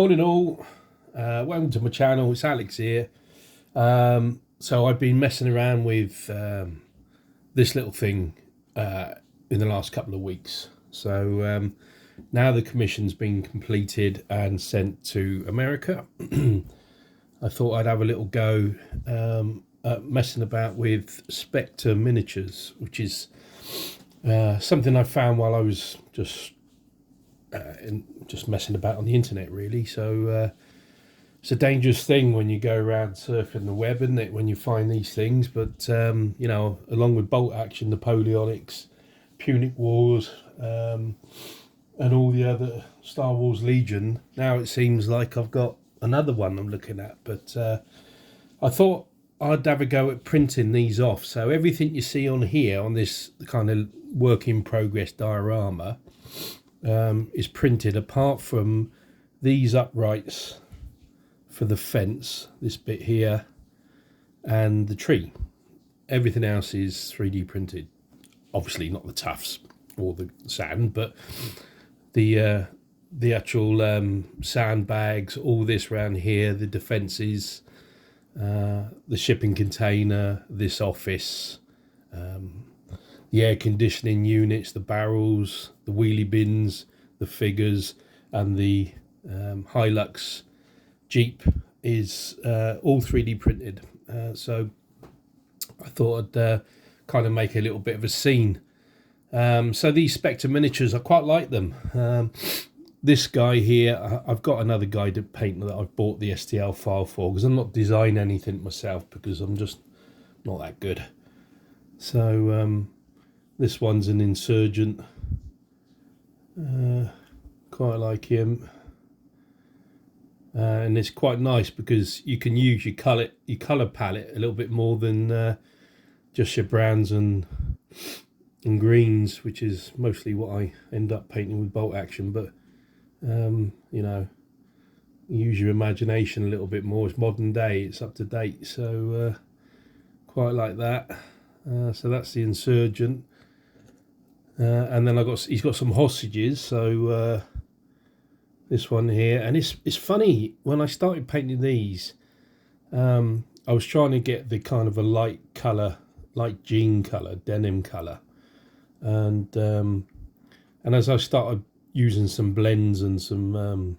All in all, welcome to my channel. It's Alex here. So I've been messing around with this little thing in the last couple of weeks. So now the commission's been completed and sent to America. I thought I'd have a little go at messing about with Spectre Miniatures, which is something I found while I was just messing about on the internet, really. So it's a dangerous thing when you go around surfing the web, isn't it, when you find these things? But you know, along with Bolt Action, Napoleonics, Punic Wars, and all the other Star Wars Legion, now it seems like I've got another one I'm looking at. But I thought I'd have a go at printing these off. So everything you see on here, on this kind of work in progress diorama, is printed, apart from these uprights for the fence, this bit here, and the tree. Everything else is 3D printed. Obviously not the tufts or the sand, but the actual sandbags, all this round here, the defences, the shipping container, this office, the air conditioning units, the barrels, the wheelie bins, the figures, and the Hilux Jeep is all 3D printed. So I thought I'd kind of make a little bit of a scene. So these Spectre Miniatures, I quite like them. This guy here, I've got another guided painter that I've bought the STL file for, because I'm not designing anything myself, because I'm just not that good. So this one's an Insurgent. Quite like him. And it's quite nice because you can use your colour palette a little bit more than just your browns and greens, which is mostly what I end up painting with Bolt Action. But you know, use your imagination a little bit more. It's modern day, it's up to date, so quite like that. So that's the Insurgent, and then he's got some hostages. So this one here, and it's funny, when I started painting these, I was trying to get the kind of a light colour, light jean colour, denim colour, and as I started using some blends and some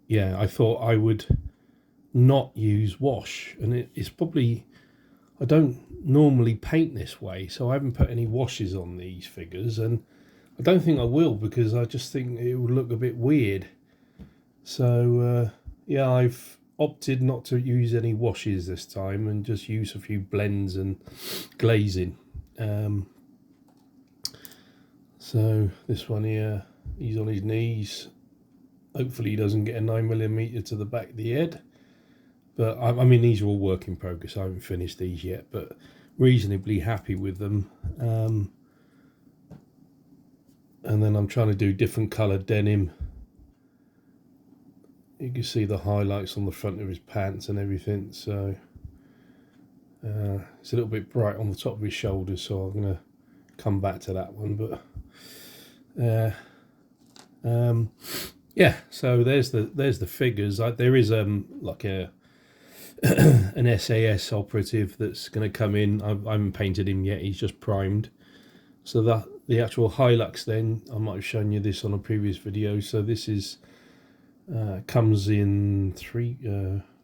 yeah, I thought I would not use wash, and it's probably, I don't normally paint this way, so I haven't put any washes on these figures, and I don't think I will, because I just think it would look a bit weird. So yeah, I've opted not to use any washes this time and just use a few blends and glazing. So this one here, he's on his knees. Hopefully he doesn't get a 9mm to the back of the head. But I mean, these are all work in progress. I haven't finished these yet, but reasonably happy with them. And then I'm trying to do different coloured denim. You can see the highlights on the front of his pants and everything. So it's a little bit bright on the top of his shoulders, so I'm going to come back to that one. But yeah, so there's the figures. There is like a an SAS operative that's going to come in. I haven't painted him yet, he's just primed. So that the actual Hilux, then I might have shown you this on a previous video. So this is comes in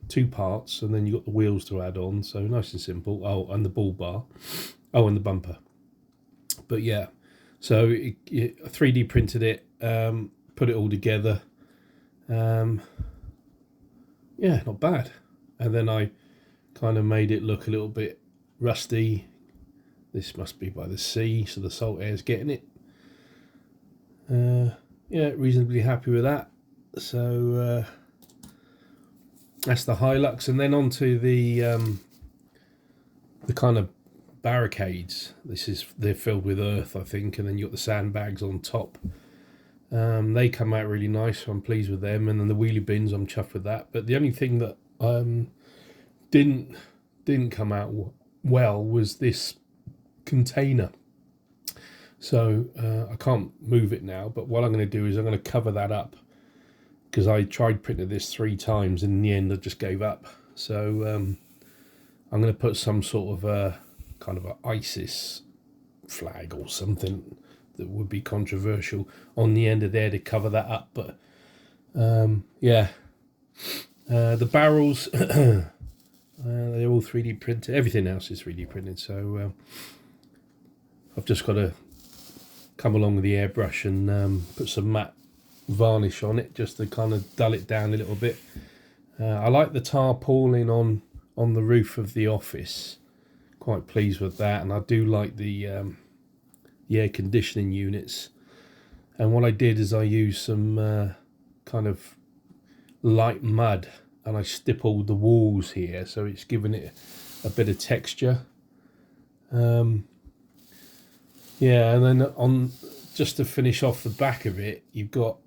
two parts, and then you got the wheels to add on, so nice and simple. Oh, and the bull bar, oh, and the bumper. But yeah, so I 3D printed it, put it all together. Yeah, not bad. And then I kind of made it look a little bit rusty. This must be by the sea, so the salt air is getting it. Yeah, reasonably happy with that. So that's the Hilux, and then onto the kind of barricades. They're filled with earth, I think, and then you got the sandbags on top. They come out really nice, so I'm pleased with them. And then the wheelie bins, I'm chuffed with that. But the only thing that didn't come out well was this container. So I can't move it now, but what I'm going to do is I'm going to cover that up, because I tried printing this 3 times and in the end I just gave up. So I'm going to put some sort of a kind of an ISIS flag or something that would be controversial on the end of there to cover that up. But yeah, the barrels they're all 3D printed. Everything else is 3D printed, so I've just got to come along with the airbrush and put some matte varnish on it just to kind of dull it down a little bit. I like the tarpaulin on the roof of the office, quite pleased with that, and I do like the air conditioning units. And what I did is I used some kind of light mud and I stippled the walls here, so it's given it a bit of texture. Yeah, and then on, just to finish off the back of it, you've got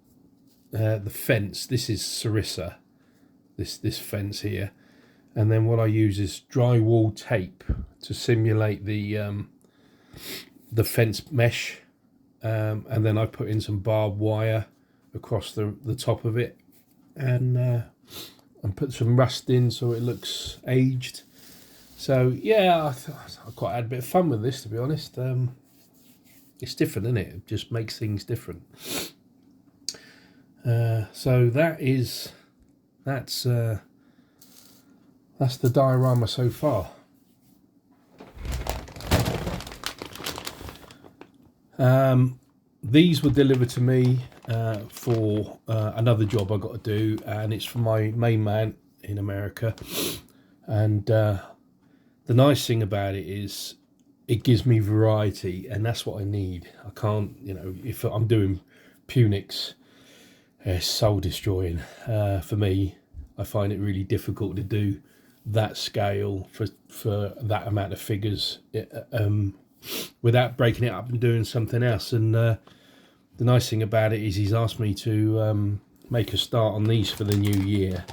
the fence. This is Sarissa, this fence here, and then what I use is drywall tape to simulate the fence mesh, and then I put in some barbed wire across the top of it, and put some rust in so it looks aged. So yeah, I quite had a bit of fun with this, to be honest. It's different, isn't it? It just makes things different. So that's the diorama so far. These were delivered to me for another job I got to do, and it's for my main man in America. And the nice thing about it is it gives me variety, and that's what I need. I can't, you know, if I'm doing Punics, it's soul destroying for me. I find it really difficult to do that scale for that amount of figures without breaking it up and doing something else. And the nice thing about it is he's asked me to make a start on these for the new year,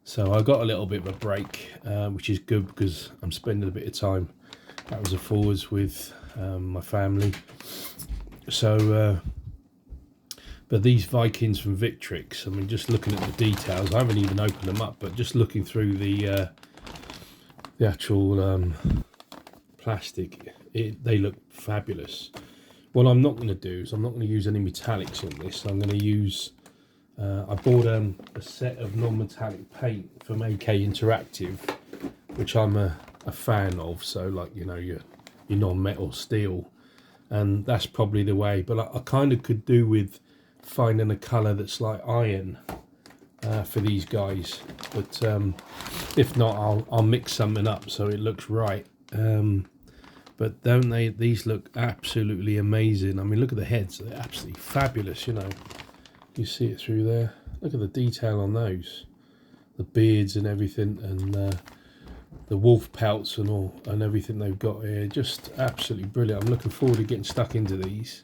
so I got a little bit of a break, which is good because I'm spending a bit of time backwards and forwards with my family. So but these Vikings from Victrix, I mean, just looking at the details, I haven't even opened them up, but just looking through the actual plastic, they look fabulous. What I'm not going to do is I'm not going to use any metallics on this. I'm going to use I bought a set of non-metallic paint from AK Interactive, which I'm a fan of. So, like, you know, your non-metal steel, and that's probably the way. But I kind of could do with finding a colour that's like iron for these guys. But if not, I'll mix something up so it looks right. But don't they? These look absolutely amazing. I mean, look at the heads; they're absolutely fabulous. You know, you see it through there. Look at the detail on those, the beards and everything, and the wolf pelts and all, and everything they've got here. Just absolutely brilliant. I'm looking forward to getting stuck into these.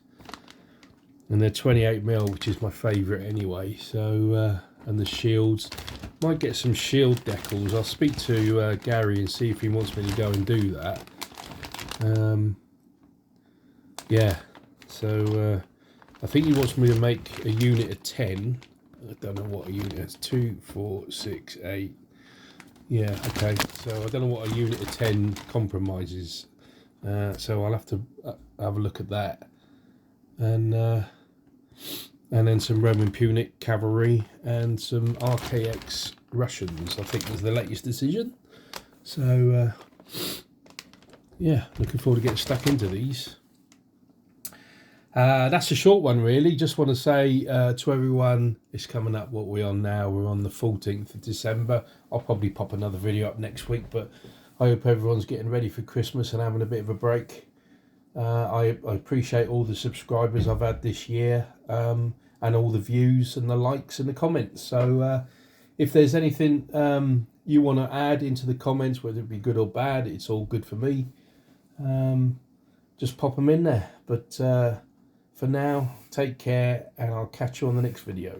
And they're 28mm, which is my favourite anyway. So and the shields, might get some shield decals. I'll speak to Gary and see if he wants me to go and do that. Yeah, so I think he wants me to make a unit of 10. I don't know what a unit is. 2, 4, 6, 8. Yeah, okay. So I don't know what a unit of 10 compromises. So I'll have to have a look at that. And then some Roman Punic cavalry and some RKX Russians, I think was the latest decision. So yeah, looking forward to getting stuck into these. That's a short one, really. Just want to say to everyone, it's coming up, what we're on now. We're on the 14th of December. I'll probably pop another video up next week, but I hope everyone's getting ready for Christmas and having a bit of a break. I appreciate all the subscribers I've had this year, and all the views and the likes and the comments. So if there's anything you want to add into the comments, whether it be good or bad, it's all good for me. Just pop them in there. But for now, take care, and I'll catch you on the next video.